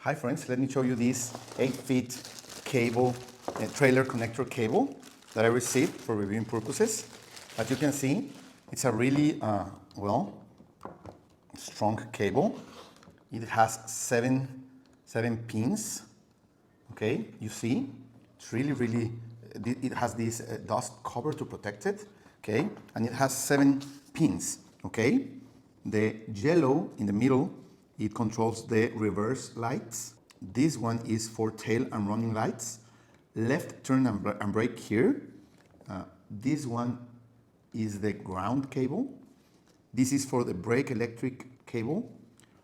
Hi friends, let me show you this 8-feet cable, trailer connector cable that I received for reviewing purposes. As you can see, it's a really, strong cable. It has seven pins, okay? You see, it's really, it has this dust cover to protect it, okay? And it has 7 pins, okay? The yellow in the middle, it controls the reverse lights. This one is for tail and running lights. Left turn and brake here. This one is the ground cable. This is for the brake electric cable.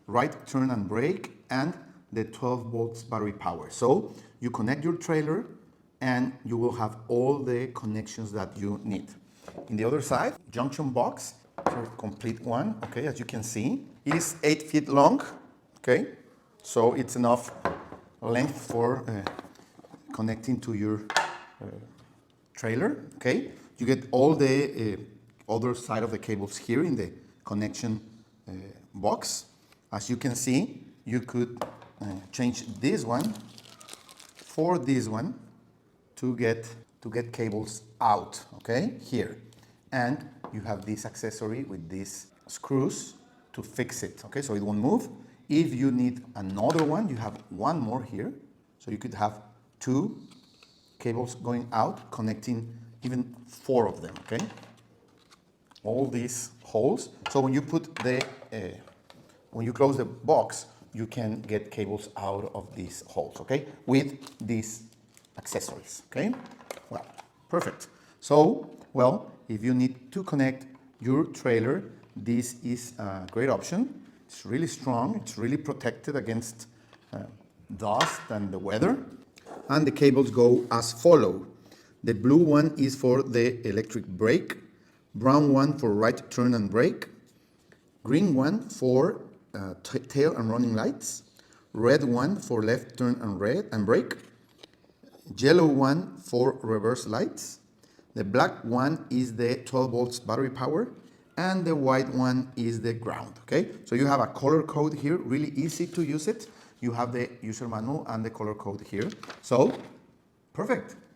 Right turn and brake, and the 12 volts battery power. So you connect your trailer and you will have all the connections that you need. In the other side, junction box, so complete one, okay, as you can see. It is 8 feet long, okay, so it's enough length for connecting to your trailer, okay. You get all the other side of the cables here in the connection box. As you can see, you could change this one for this one to get cables out, okay, here. And you have this accessory with these screws to fix it, okay, so it won't move. If you need another one, you have one more here. So you could have 2 cables going out, connecting even 4 of them, okay? All these holes. So when you put the, when you close the box, you can get cables out of these holes, okay? With these accessories, okay? Well, perfect. So, well, if you need to connect your trailer, this is a great option. It's really strong, it's really protected against dust and the weather. And the cables go as follow. The blue one is for the electric brake, brown one for right turn and brake, green one for tail and running lights, red one for left turn and brake, yellow one for reverse lights, the black one is the 12 volts battery power, and the white one is the ground, okay? So you have a color code here, really easy to use it. You have the user manual and the color code here. So, perfect.